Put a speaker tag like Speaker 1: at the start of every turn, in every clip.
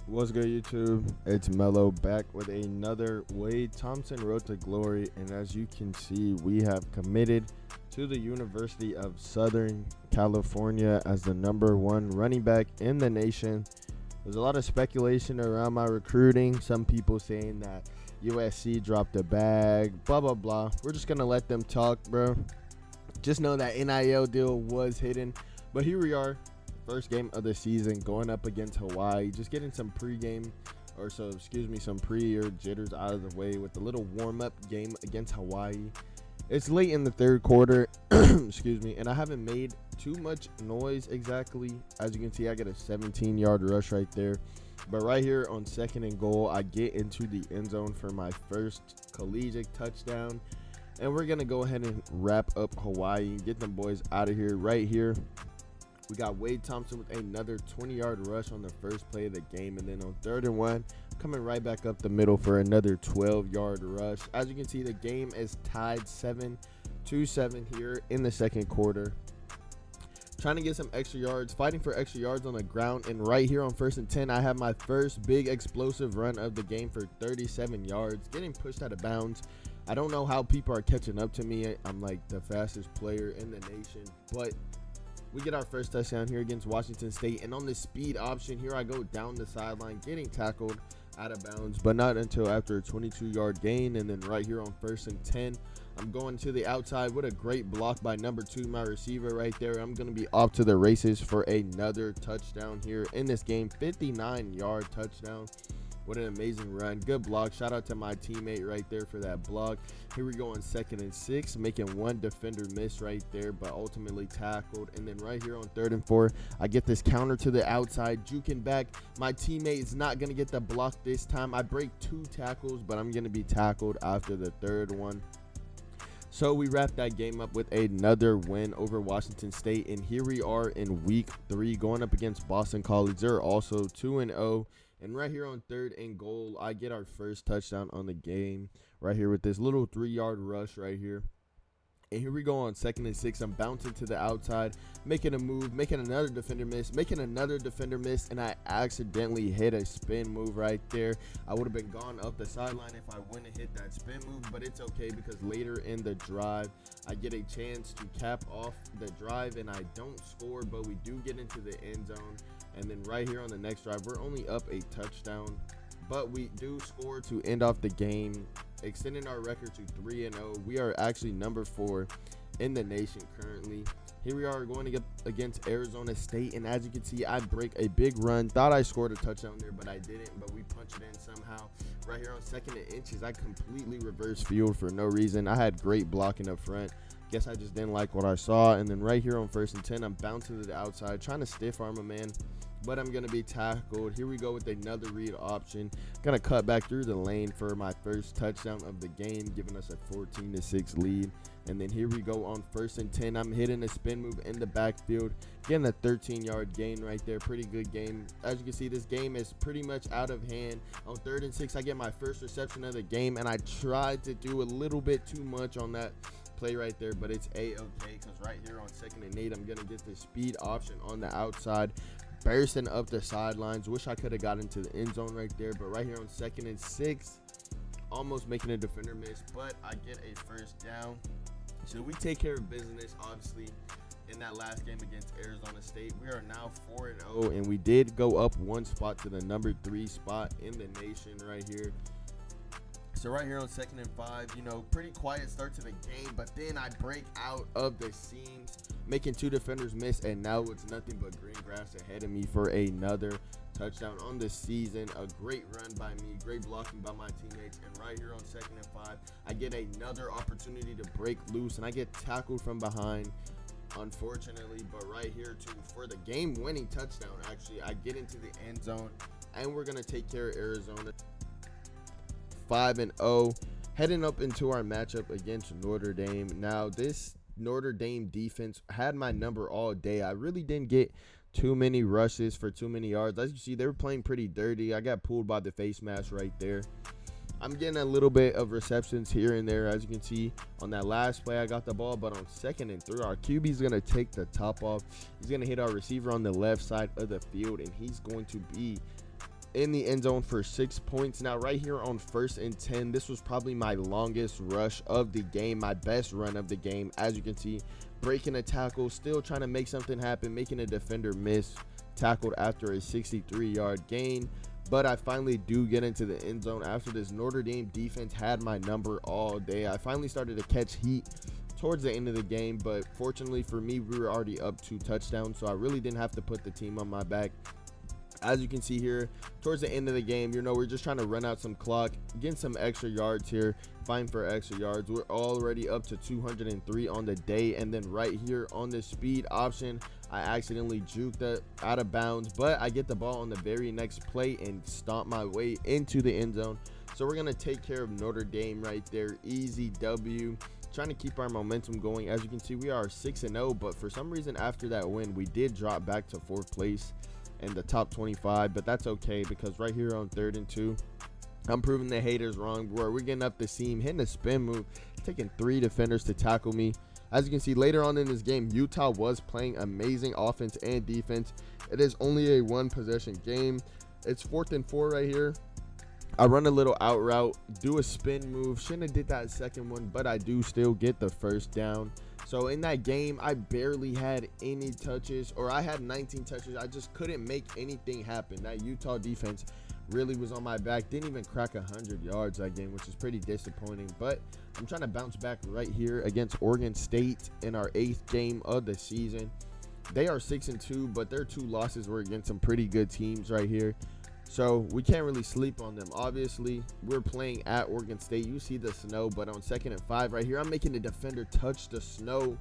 Speaker 1: What's good, YouTube? It's Mello back with another Wade Thompson Road to Glory, and as you can see, we have committed to the University of Southern California as the #1 running back in the nation. There's a lot of speculation around my recruiting. Some people saying that USC dropped the bag, blah, blah, blah. We're just going to let them talk, bro. Just know that NIL deal was hidden, but here we are. First game of the season going up against Hawaii. Just getting some some pre or jitters out of the way with a little warm-up game against Hawaii. It's late in the third quarter, and I haven't made too much noise exactly. As you can see, I get a 17-yard rush right there. But right here on 2nd and goal, I get into the end zone for my first collegiate touchdown. And we're going to go ahead and wrap up Hawaii and get them boys out of here right here. We got Wade Thompson with another 20-yard rush on the first play of the game. And then on 3rd and 1, coming right back up the middle for another 12-yard rush. As you can see, the game is tied 7-7 here in the second quarter. Trying to get some extra yards, fighting for extra yards on the ground. And right here on 1st and 10, I have my first big explosive run of the game for 37 yards, getting pushed out of bounds. I don't know how people are catching up to me. I'm like the fastest player in the nation, but we get our first touchdown here against Washington State. And on the speed option, here I go down the sideline, getting tackled out of bounds, but not until after a 22-yard gain. And then right here on 1st and 10, I'm going to the outside with a great block by number 2, my receiver right there. I'm going to be off to the races for another touchdown here in this game. 59-yard touchdown. What an amazing run. Good block. Shout out to my teammate right there for that block. Here we go on 2nd and 6, making one defender miss right there, but ultimately tackled. And then right here on 3rd and 4, I get this counter to the outside, juking back. My teammate is not going to get the block this time. I break 2 tackles, but I'm going to be tackled after the 3rd one. So we wrapped that game up with another win over Washington State. And here we are in week 3 going up against Boston College. They're also 2-0. And right here on 3rd and goal, I get our first touchdown on the game right here with this little 3-yard rush right here. And here we go on 2nd and 6. I'm bouncing to the outside, making a move, making another defender miss, and I accidentally hit a spin move right there. I would have been gone up the sideline if I wouldn't have hit that spin move, but it's okay because later in the drive, I get a chance to cap off the drive, and I don't score, but we do get into the end zone. And then right here on the next drive, we're only up a touchdown, but we do score to end off the game, extending our record to 3-0. We are actually number 4 in the nation currently. Here we are going to get against Arizona State, and as you can see, I break a big run. Thought I scored a touchdown there, but I didn't, but we punch it in somehow. Right here on 2nd and inches, I completely reverse field for no reason. I had great blocking up front. Guess I just didn't like what I saw. And then right here on 1st and 10, I'm bouncing to the outside, trying to stiff arm a man, but I'm going to be tackled. Here we go with another read option. Going to cut back through the lane for my first touchdown of the game, giving us a 14-6 lead. And then here we go on 1st and 10. I'm hitting a spin move in the backfield, getting a 13-yard gain right there. Pretty good game. As you can see, this game is pretty much out of hand. On 3rd and 6, I get my first reception of the game, and I tried to do a little bit too much on that play right there, but it's a-okay because right here on 2nd and 8, I'm going to get the speed option on the outside, bursting up the sidelines. Wish I could have got into the end zone right there, but right here on 2nd and 6, almost making a defender miss, but I get a first down. So we take care of business, obviously, in that last game against Arizona State. We are now 4-0, and we did go up 1 spot to the number 3 spot in the nation right here. So right here on 2nd and 5, pretty quiet start to the game, but then I break out of the seams, making 2 defenders miss, and now it's nothing but green grass ahead of me for another touchdown on the season. A great run by me, great blocking by my teammates, and right here on 2nd and 5, I get another opportunity to break loose, and I get tackled from behind, unfortunately. But right here, too, for the game-winning touchdown, actually, I get into the end zone, and we're going to take care of Arizona. 5-0, heading up into our matchup against Notre Dame. Now, this Notre Dame defense had my number all day. I really didn't get too many rushes for too many yards. As you see, they were playing pretty dirty. I got pulled by the face mask right there. I'm getting a little bit of receptions here and there. As you can see, on that last play, I got the ball, but on 2nd and 3, our QB is going to take the top off. He's going to hit our receiver on the left side of the field, and he's going to be in the end zone for 6 points. Now right here on 1st and 10, this was probably my longest rush of the game, my best run of the game. As you can see, breaking a tackle, still trying to make something happen, making a defender miss, tackled after a 63-yard gain. But I finally do get into the end zone after this Notre Dame defense had my number all day. I finally started to catch heat towards the end of the game, but fortunately for me, we were already up 2 touchdowns, so I really didn't have to put the team on my back. As you can see here, towards the end of the game, we're just trying to run out some clock, get some extra yards here, find for extra yards. We're already up to 203 on the day, and then right here on the speed option, I accidentally juked that out of bounds, but I get the ball on the very next play and stomp my way into the end zone. So we're going to take care of Notre Dame right there. Easy W. Trying to keep our momentum going. As you can see, we are 6-0, but for some reason after that win, we did drop back to 4th place in the top 25, but that's okay because right here on 3rd and 2, I'm proving the haters wrong. Bro, we're getting up the seam, hitting a spin move, taking 3 defenders to tackle me. As you can see later on in this game, Utah was playing amazing offense and defense. It is only a 1-possession game. It's 4th and 4 right here. I run a little out route, do a spin move. Shouldn't have did that second one, but I do still get the 1st down. So in that game, I barely had any touches, or I had 19 touches. I just couldn't make anything happen. That Utah defense really was on my back. Didn't even crack 100 yards that game, which is pretty disappointing. But I'm trying to bounce back right here against Oregon State in our 8th game of the season. They are 6-2, but their 2 losses were against some pretty good teams right here. So we can't really sleep on them. Obviously, we're playing at Oregon State. You see the snow, but on 2nd and 5 right here, I'm making the defender touch the snow,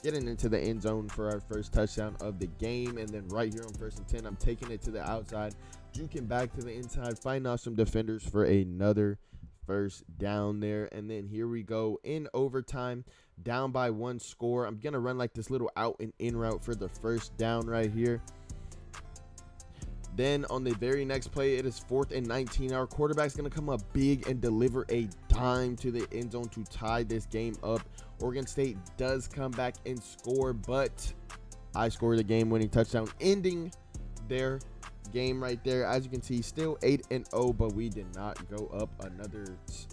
Speaker 1: getting into the end zone for our 1st touchdown of the game. And then right here on 1st and 10, I'm taking it to the outside, juking back to the inside, finding out some defenders for another 1st down there. And then here we go in overtime, down by 1 score. I'm going to run like this little out and in route for the 1st down right here. Then on the very next play, it is 4th and 19. Our quarterback's going to come up big and deliver a dime to the end zone to tie this game up. Oregon State does come back and score, but I score the game-winning touchdown, ending their game right there. As you can see, still 8-0, but we did not go up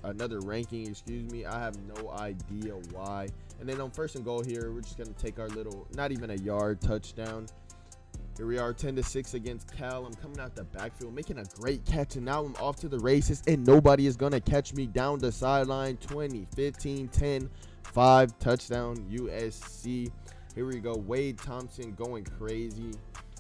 Speaker 1: another ranking. Excuse me. I have no idea why. And then on 1st and goal here, we're just going to take our little, not even a yard touchdown. Here we are, 10-6 against Cal. I'm coming out the backfield, making a great catch, and now I'm off to the races, and nobody is going to catch me down the sideline. 20, 15, 10, 5, touchdown, USC. Here we go, Wade Thompson going crazy.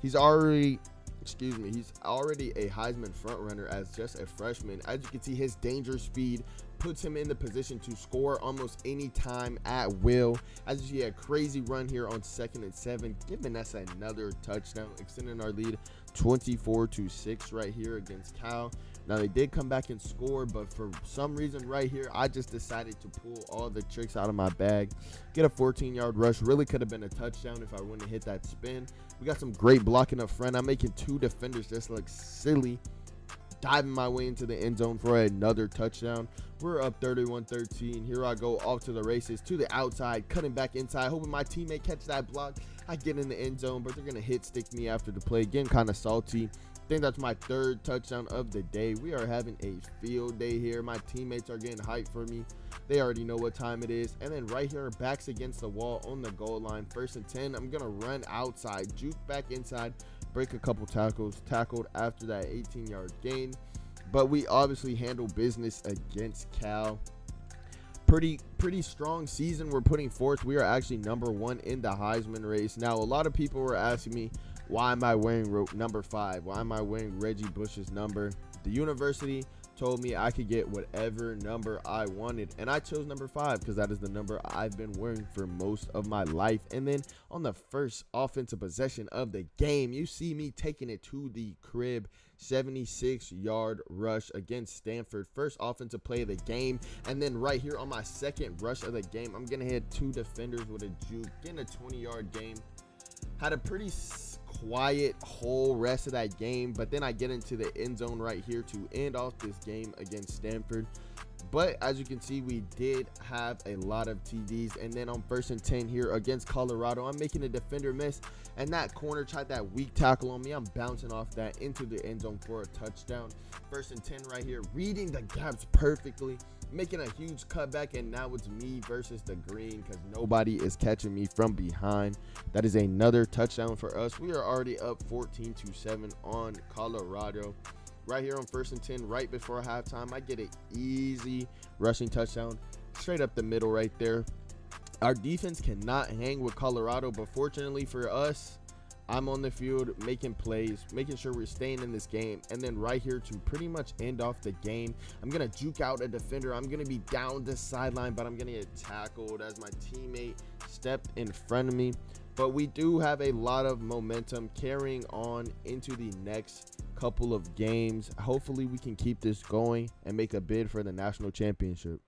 Speaker 1: He's already a Heisman front runner as just a freshman. As you can see, his danger speed puts him in the position to score almost any time at will. As you see, a crazy run here on 2nd and 7, giving us another touchdown, extending our lead 24-6 right here against Cal. Now they did come back and score, but for some reason right here, I just decided to pull all the tricks out of my bag, get a 14-yard rush. Really could have been a touchdown if I wouldn't have hit that spin. We got some great blocking up front. I'm making 2 defenders just look silly, diving my way into the end zone for another touchdown. We're up 31-13. Here I go off to the races, to the outside, cutting back inside, hoping my teammate catch that block. I get in the end zone, but they're going to hit stick me after the play. Getting kind of salty. I think that's my 3rd touchdown of the day. We are having a field day here. My teammates are getting hyped for me. They already know what time it is. And then right here, backs against the wall on the goal line. 1st and 10. I'm going to run outside, juke back inside, break a couple tackles, tackled after that 18-yard gain. But we obviously handle business against Cal. Pretty strong season we're putting forth. We are actually number 1 in the Heisman race. Now, a lot of people were asking me, why am I wearing number 5? Why am I wearing Reggie Bush's number? The university told me I could get whatever number I wanted, and I chose number 5 because that is the number I've been wearing for most of my life. And then on the first offensive possession of the game, you see me taking it to the crib, 76-yard rush against Stanford, first offensive play of the game. And then right here on my 2nd rush of the game, I'm gonna hit 2 defenders with a juke, getting a 20-yard game. Had a pretty quiet whole rest of that game, but then I get into the end zone right here to end off this game against Stanford. But as you can see, we did have a lot of TDs. And then on 1st and 10 here against Colorado, I'm making a defender miss, and that corner tried that weak tackle on me. I'm bouncing off that into the end zone for a touchdown. 1st and 10 right here, reading the gaps perfectly, making a huge cutback, and now it's me versus the green because nobody is catching me from behind. That is another touchdown for us. We are already up 14-7 on Colorado. Right here on 1st and 10, right before halftime, I get an easy rushing touchdown straight up the middle right there. Our defense cannot hang with Colorado, but fortunately for us, I'm on the field making plays, making sure we're staying in this game. And then right here to pretty much end off the game, I'm going to juke out a defender. I'm going to be down the sideline, but I'm going to get tackled as my teammate stepped in front of me. But we do have a lot of momentum carrying on into the next couple of games. Hopefully we can keep this going and make a bid for the national championship.